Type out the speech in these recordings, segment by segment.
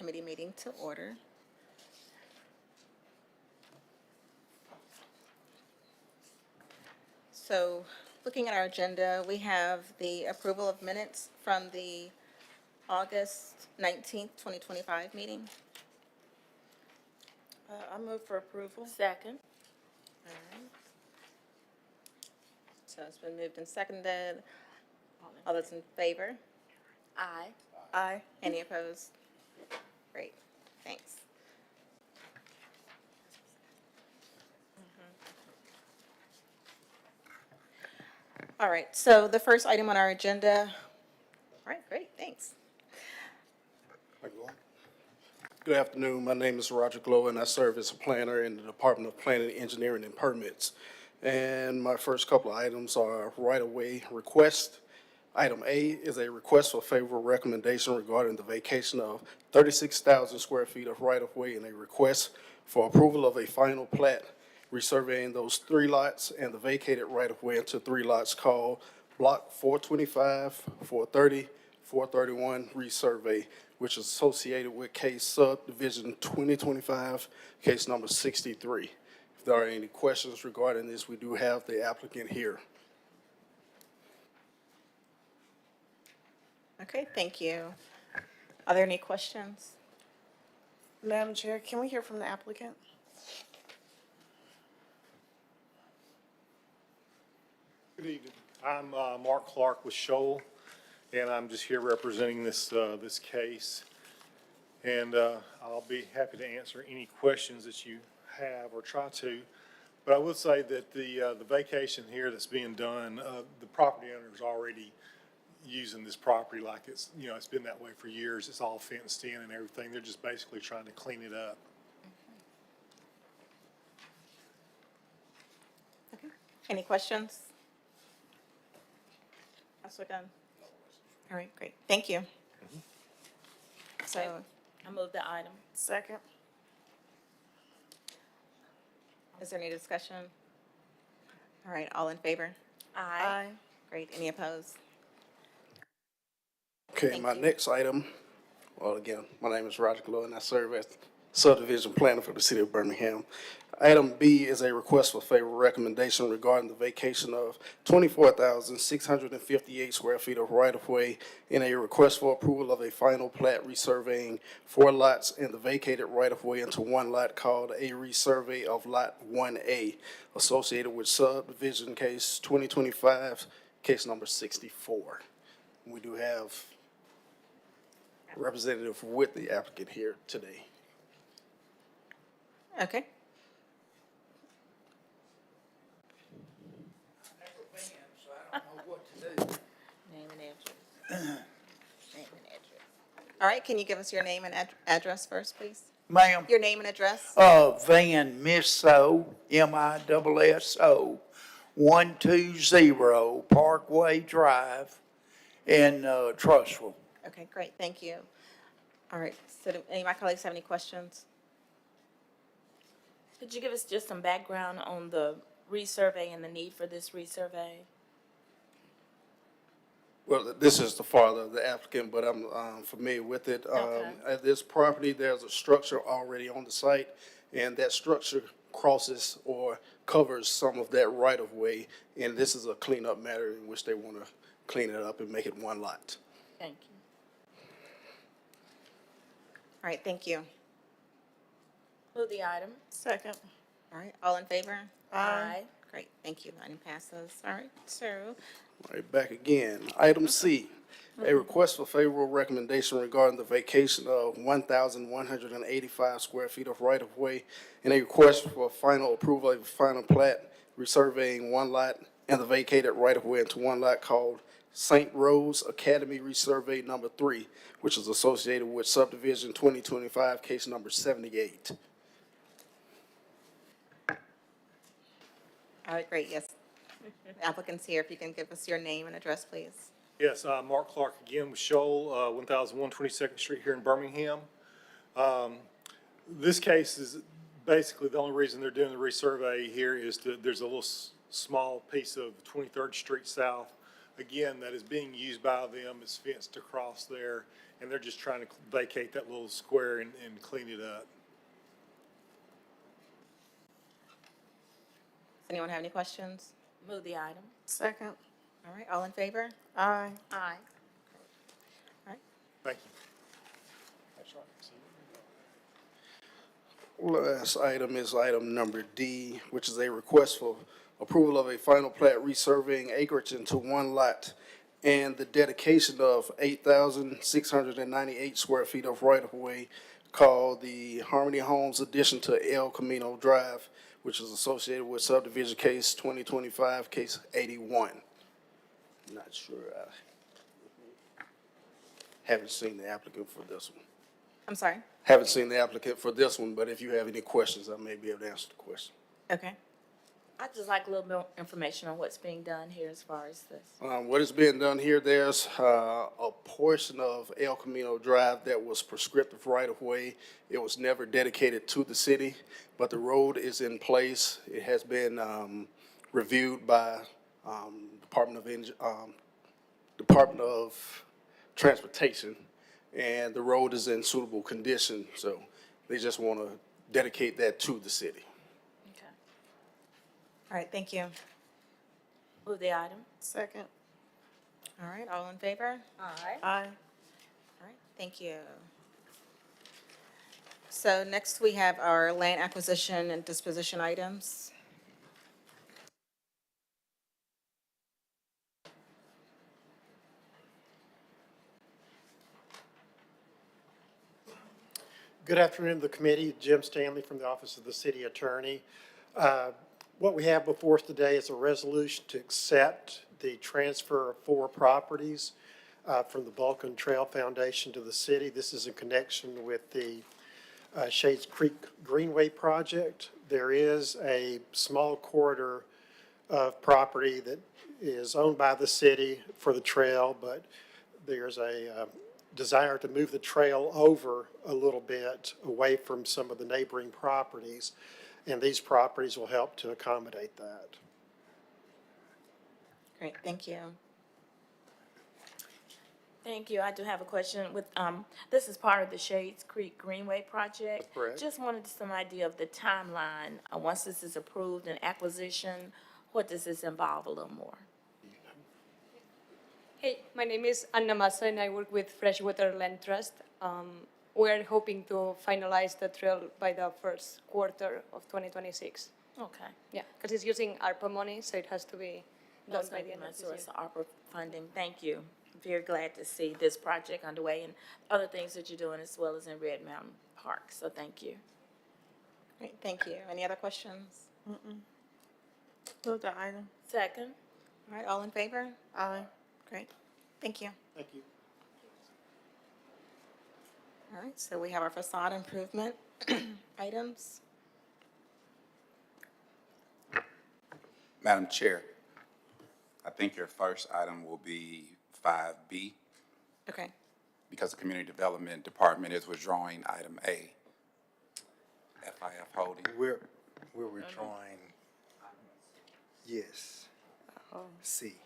committee meeting to order. So, looking at our agenda, we have the approval of minutes from the August 19th, 2025 meeting. I move for approval. Second. All right. So it's been moved and seconded. All those in favor? Aye. Aye. Any opposed? Great, thanks. All right, so the first item on our agenda, all right, great, thanks. Good afternoon. My name is Roger Glow, and I serve as a planner in the Department of Planning, Engineering, and Permits. And my first couple of items are right-of-way request. Item A is a request for favorable recommendation regarding the vacation of 36,000 square feet of right-of-way and a request for approval of a final plat resurveying those 3 lots and the vacated right-of-way into 3 lots called Block 425, 430, 431 resurvey, which is associated with case subdivision 2025, case number 63. If there are any questions regarding this, we do have the applicant here. Okay, thank you. Are there any questions? Madam Chair, can we hear from the applicant? Good evening. I'm Mark Clark with Shoal, and I'm just here representing this case. And I'll be happy to answer any questions that you have or try to. But I will say that the vacation here that's being done, the property owner is already using this property like it's been that way for years. It's all fenced in and everything. They're just basically trying to clean it up. Okay. Any questions? Councilor Gunn? All right, great, thank you. So, I move the item. Second. is there any discussion? All right, all in favor? Aye. Great, any opposed? Okay, Thank my you. next item, well, again, my name is Roger Glow, and I serve as subdivision planner for the city of Birmingham. Item B is a request for favorable recommendation regarding the vacation of 24,658 square feet of right-of-way and a request for approval of a final plat resurveying 4 lots and the vacated right-of-way into 1 lot called a resurvey of Lot 1A associated with subdivision case 2025, case number 64. We do have a representative with the applicant here today. Okay. So I don't know what to do. Name and address. Name and address. All right, can you give us your name and address first, please? Ma'am, Your name and address? Van Misso, Misso, 120 Parkway Drive in, Trussville. Okay, great, thank you. All right, so do any of my colleagues have any questions? Could you give us just some background on the resurvey and the need for this resurvey? Well, this is the father of the applicant, but I'm familiar with it. Okay. At this property, there's a structure already on the site, and that structure crosses or covers some of that right-of-way, and this is a cleanup matter in which they want to clean it up and make it 1 lot. Thank you. All right, thank you. Move the item. Second. All right, all in favor? Aye. Great, thank you, item passes. All right, so, All right, back again. Item C, a request for favorable recommendation regarding the vacation of 1,185 square feet of right-of-way and a request for final approval of a final plat resurveying 1 lot and the vacated right-of-way into 1 lot called St. Rose Academy Resurvey Number 3, which is associated with subdivision 2025, case number 78. all right, great, yes. The applicant's here, if you can give us your name and address, please. Yes, Mark Clark again with Shoal, 1,122nd Street here in Birmingham. This case is basically the only reason they're doing the resurvey here is there's a little small piece of 23rd Street South again, that is being used by them, is fenced across there, and they're just trying to vacate that little square and clean it up. Does anyone have any questions? Move the item. Second. All right, all in favor? Aye. Aye. All right, Thank you. That's right. Last item is item number D, which is a request for approval of a final plat resurveying acreage into one lot and the dedication of 8,698 square feet of right-of-way called the Harmony Homes addition to El Camino Drive, which is associated with subdivision case 2025, case 81. Not sure, I haven't seen the applicant for this one. I'm sorry. Haven't seen the applicant for this one, but if you have any questions, I may be able to answer the question. Okay. I'd just like a little more information on what's being done here as far as this. What is being done here, there's a portion of El Camino Drive that was prescriptive right-of-way. It was never dedicated to the city, but the road is in place. It has been reviewed by Department of Transportation, and the road is in suitable condition, so they just want to dedicate that to the city. Okay. All right, thank you. Move the item. Second. All right, all in favor? Aye. Aye. All right, thank you. So next we have our land acquisition and disposition items. Good afternoon to the committee. Jim Stanley from the Office of the City Attorney. What we have before us today is a resolution to accept the transfer of 4 properties from the Vulcan Trail Foundation to the city. This is in connection with the Shades Creek Greenway project. There is a small corridor of property that is owned by the city for the trail, but there's a desire to move the trail over a little bit away from some of the neighboring properties, and these properties will help to accommodate that. Great, thank you. Thank you. I do have a question with, this is part of the Shades Creek Greenway project. Correct. Just wanted some idea of the timeline. Once this is approved and acquisition, what does this involve a little more? Hey, my name is Anna Massa and I work with Freshwater Land Trust. We're hoping to finalize the trail by the first quarter of 2026. Okay. Yeah, because it's using ARPA money, so it has to be done That's by going the to be end my of this year. source of ARPA funding. Thank you. Very glad to see this project underway and other things that you're doing as well as in Red Mountain Park. So thank you. Great, thank you. Any other questions? Move the item. Second. All right, all in favor? Aye. Great, thank you. Thank you. All right, so we have our facade improvement items. Madam Chair, I think your first item will be 5B, Okay, because the Community Development Department is withdrawing item A. FIF Holding. We're withdrawing, yes, C.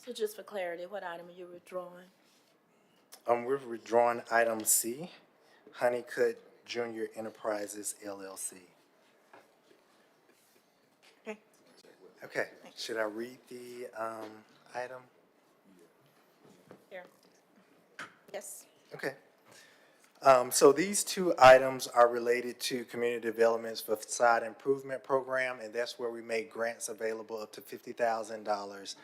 So just for clarity, what item are you withdrawing? We're withdrawing item C, Honeycutt Junior Enterprises LLC. okay. Okay, should I read the, item? Here. Yes. Okay. So these 2 items are related to community development's facade improvement program, and that's where we make grants available up to $50,000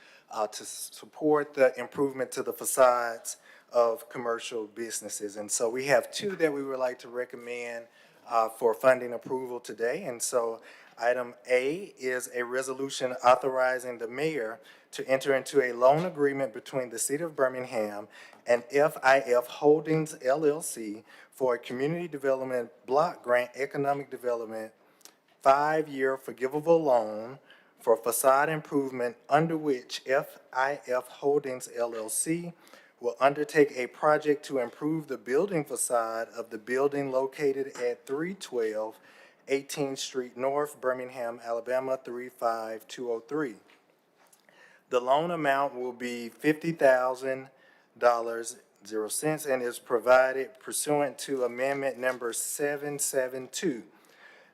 to support the improvement to the facades of commercial businesses. And so we have 2 that we would like to recommend for funding approval today. And so item A is a resolution authorizing the mayor to enter into a loan agreement between the City of Birmingham and FIF Holdings LLC for a community development block grant economic development 5-year forgivable loan for facade improvement under which FIF Holdings LLC will undertake a project to improve the building facade of the building located at 312 18th Street North, Birmingham, Alabama, 35203. The loan amount will be $50,000 and is provided pursuant to amendment number 772.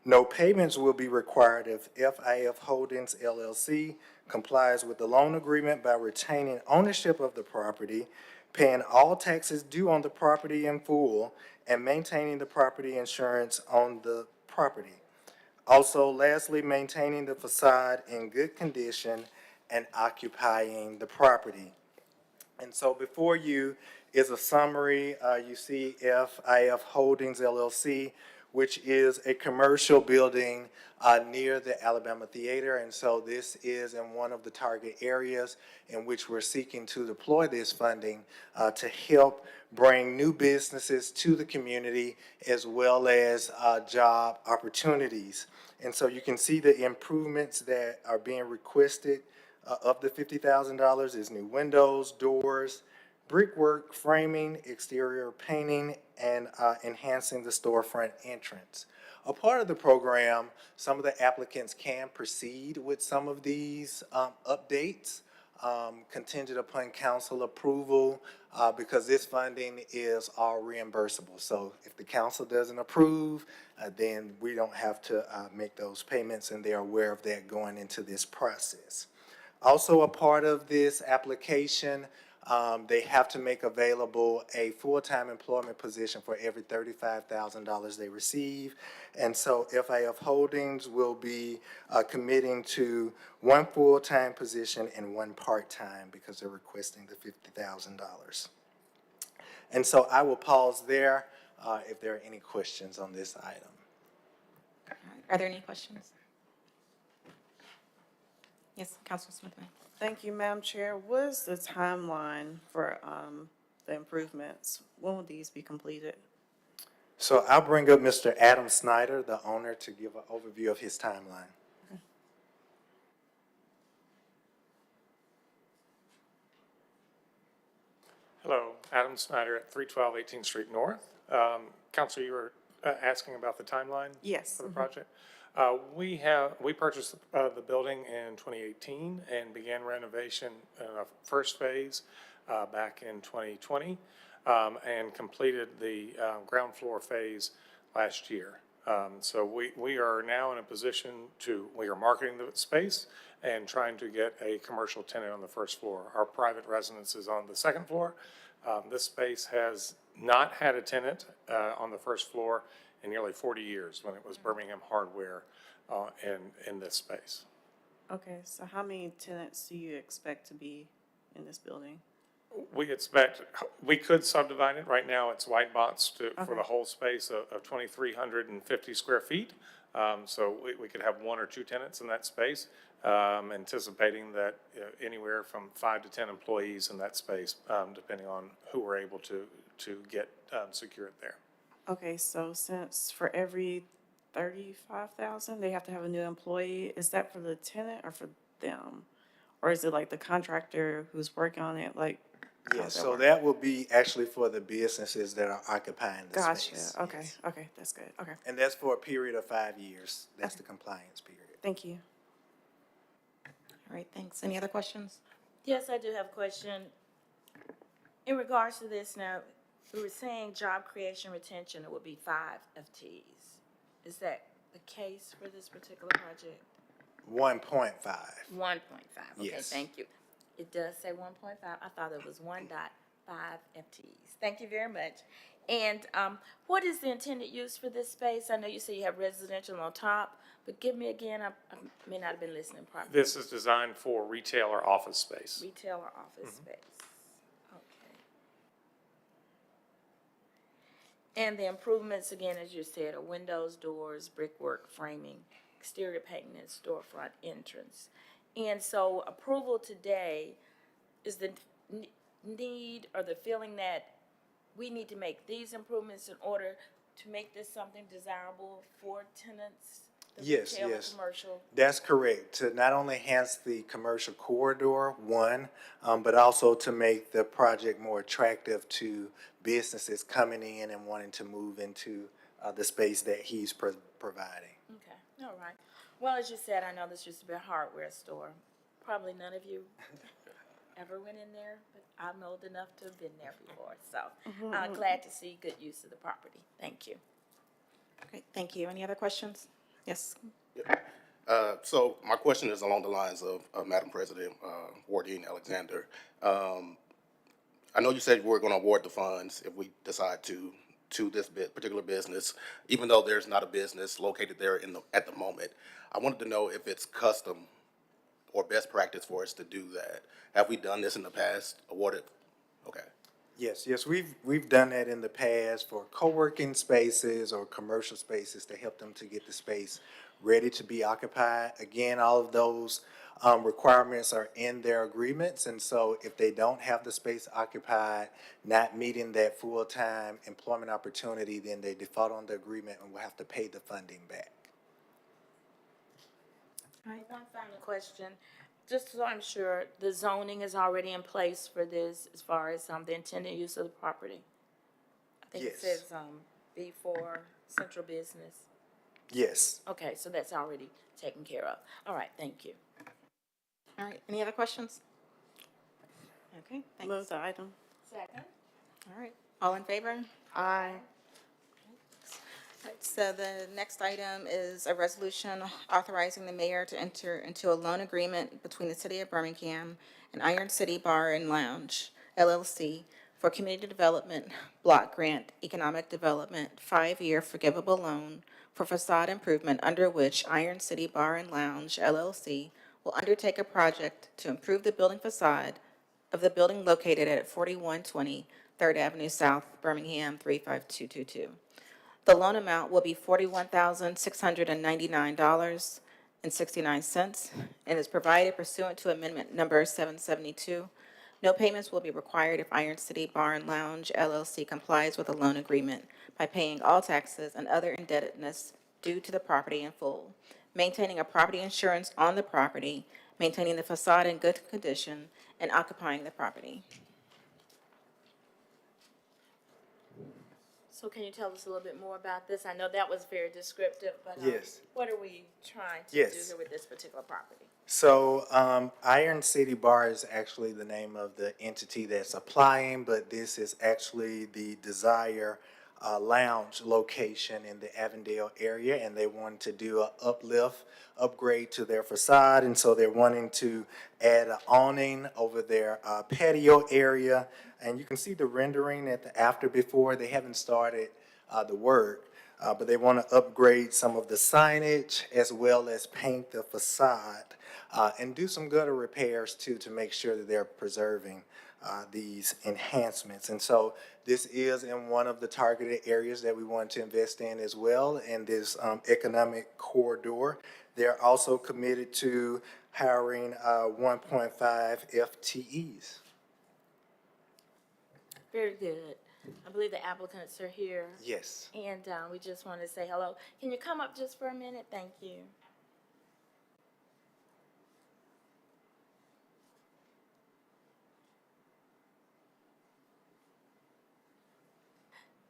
No payments will be required if FIF Holdings LLC complies with the loan agreement by retaining ownership of the property, paying all taxes due on the property in full, and maintaining the property insurance on the property. Also, lastly, maintaining the facade in good condition and occupying the property. And so before you is a summary. You see FIF Holdings LLC, which is a commercial building near the Alabama Theater. And so this is in one of the target areas in which we're seeking to deploy this funding to help bring new businesses to the community as well as job opportunities. And so you can see the improvements that are being requested of the $50,000 is new windows, doors, brickwork, framing, exterior painting, and enhancing the storefront entrance. A part of the program, some of the applicants can proceed with some of these updates contingent upon council approval because this funding is all reimbursable. So if the council doesn't approve, then we don't have to make those payments, and they're aware of that going into this process. Also a part of this application, they have to make available a full-time employment position for every $35,000 they receive. And so FIF Holdings will be committing to one full-time position and one part-time because they're requesting the $50,000. And so I will pause there if there are any questions on this item. Are there any questions? Yes, Councilman Smith. Thank you, Madam Chair. What is the timeline for the improvements? When will these be completed? So I'll bring up Mr. Adam Snyder, the owner, to give an overview of his timeline. Hello, Adam Snyder at 312 18th Street North. Council, you were asking about the timeline? Yes. For the project? We purchased the building in 2018 and began renovation in a first phase back in 2020 and completed the ground floor phase last year. So we are now in a position we are marketing the space and trying to get a commercial tenant on the first floor. Our private residence is on the second floor. This space has not had a tenant on the first floor in nearly 40 years when it was Birmingham Hardware in this space. Okay, so how many tenants do you expect to be in this building? We could subdivide it. Right now, it's white box for Okay. the whole space of 2,350 square feet. So we could have one or two tenants in that space, anticipating that anywhere from 5 to 10 employees in that space, depending on who we're able to get secured there. Okay, so since for every 35,000, they have to have a new employee, is that for the tenant or for them? Or is it like the contractor who's working on it, like? how Yes, does so work? that will be actually for the businesses that are occupying the Gotcha, space. okay, Yes. okay, that's good, okay, And that's for a period of 5 years. That's the compliance period. thank you. All right, thanks. Any other questions? Yes, I do have a question. In regards to this now, we were saying job creation retention, it would be 5 FTEs. Is that the case for this particular project? 1.5. 1.5, okay, Yes. thank you. It does say 1.5, I thought it was 1.5 FTEs. Thank you very much. And what is the intended use for this space? I know you say you have residential on top, but give me again, I may not have been listening properly. This is designed for retail or office space. Retail or office space, okay. And the improvements, again, as you said, are windows, doors, brickwork, framing, exterior painting, and storefront entrance. And so approval today is the need or the feeling that we need to make these improvements in order to make this something desirable for tenants The Yes, retail and yes. commercial. That's correct. To not only enhance the commercial corridor, one, but also to make the project more attractive to businesses coming in and wanting to move into the space that he's providing. Okay, all right. Well, as you said, I know this used to be a hardware store. Probably none of you ever went in there, but I'm old enough to have been there before, so glad to see good use of the property. Thank you. Great, thank you. Any other questions? Yes. So my question is along the lines of Madam President, Wardine Alexander. I know you said we're going to award the funds if we decide to this particular business, even though there's not a business located there at the moment. I wanted to know if it's custom or best practice for us to do that. Have we done this in the past? Awarded? Okay. Yes, we've done that in the past for co-working spaces or commercial spaces to help them to get the space ready to be occupied. Again, all of those requirements are in their agreements, and so if they don't have the space occupied, not meeting that full-time employment opportunity, then they default on the agreement and will have to pay the funding back. One final question, just so I'm sure, the zoning is already in place for this as far as the intended use of the property? I think it Yes. says, B4 Central Business. Yes. Okay, so that's already taken care of. All right, thank you. All right, any other questions? Okay, thanks. Move the item. Second. All right, all in favor? Aye. All right, so the next item is a resolution authorizing the mayor to enter into a loan agreement between the City of Birmingham and Iron City Bar and Lounge, LLC, for community development block grant economic development 5-year forgivable loan for facade improvement, under which Iron City Bar and Lounge, LLC, will undertake a project to improve the building facade of the building located at 4120 3rd Avenue South, Birmingham 35222. The loan amount will be $41,699.69 and is provided pursuant to Amendment Number 772. No payments will be required if Iron City Bar and Lounge LLC complies with the loan agreement by paying all taxes and other indebtedness due to the property in full, maintaining a property insurance on the property, maintaining the facade in good condition, and occupying the property. So can you tell us a little bit more about this? I know that was very descriptive, but Yes. what are we trying to do Yes. here with this particular property? So, Iron City Bar is actually the name of the entity that's applying, but this is actually the Desire Lounge location in the Avondale area, and they wanted to do a upgrade to their facade, and so they're wanting to add an awning over their patio area, and you can see the rendering at the after before. They haven't started the work, but they want to upgrade some of the signage as well as paint the facade and do some gutter repairs too to make sure that they're preserving these enhancements. And so this is in one of the targeted areas that we want to invest in as well, in this economic corridor. They're also committed to hiring 1.5 FTEs. Very good. I believe the applicants are here. Yes. And we just want to say hello. Can you come up just for a minute? Thank you.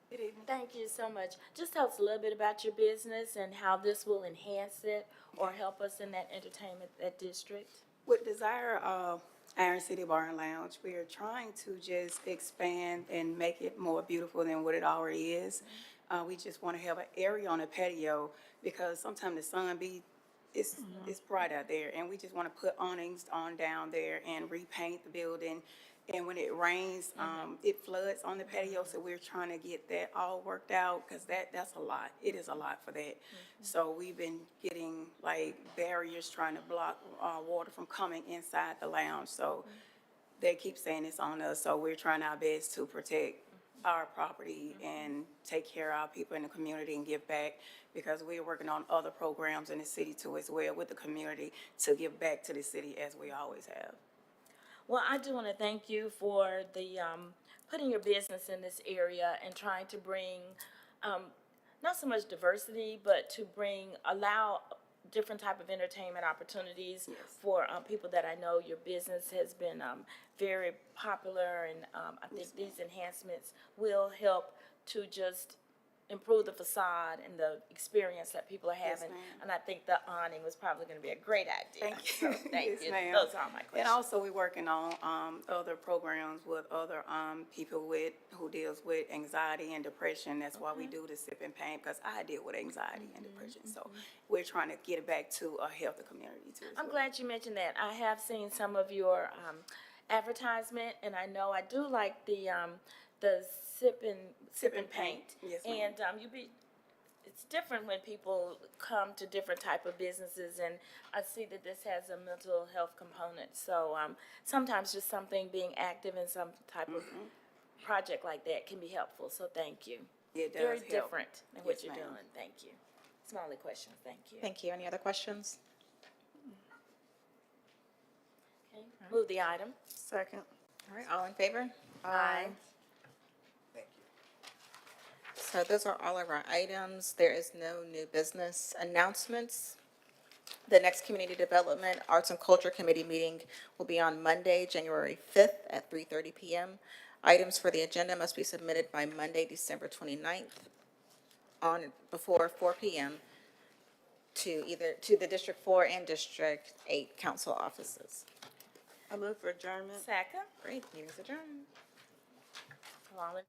Good evening. Thank you so much. Just tell us a little bit about your business and how this will enhance it or help us in that entertainment, that district. With Desire Iron City Bar and Lounge, we are trying to just expand and make it more beautiful than what it already is. We just want to have an area on a patio because sometimes the sun it's bright out there, and we just want to put awnings on down there and repaint the building. And when it rains, it floods on the patio, so we're trying to get that all worked out because that's a lot. It is a lot for that. So we've been getting like barriers trying to block water from coming inside the lounge. So they keep saying it's on us, so we're trying our best to protect our property and take care of our people in the community and give back, because we're working on other programs in the city too as well with the community to give back to the city as we always have. Well, I do want to thank you for the putting your business in this area and trying to bring not so much diversity, but to allow different type of entertainment opportunities for, people that I know. Your business has been, very popular, and, I think these enhancements will help to just improve the facade and the experience that people are having. ma'am. And I think the awning was probably gonna be a great idea. Thank you. So, thank Yes, you. ma'am. Those are my questions. And also, we're working on, other programs with other, people who deals with anxiety and depression. That's why we do the sip and pain, because I deal with anxiety and depression. So we're trying to get it back to a healthy community too. as I'm well. glad you mentioned that. I have seen some of your advertisement, and I know I do like the sip and paint. Yes, ma'am. And it's different when people come to different type of businesses, and I see that this has a mental health component. So sometimes just something being active in some type of project like that can be helpful. So thank you. It does Very help. different than what Yes, you're ma'am. doing. Thank you. It's my only question. Thank you. Thank you. Any other questions? Okay. Move the item. Second. All right, all in favor? Aye. Thank you. So those are all of our items. There is no new business announcements. The next Community Development, Arts and Culture Committee meeting will be on Monday, January 5th at 3:30 PM. Items for the agenda must be submitted by Monday, December 29th on before 4 PM to the District 4 and District 8 council offices. I move for adjournment. Second. Great, meeting is adjourned. All in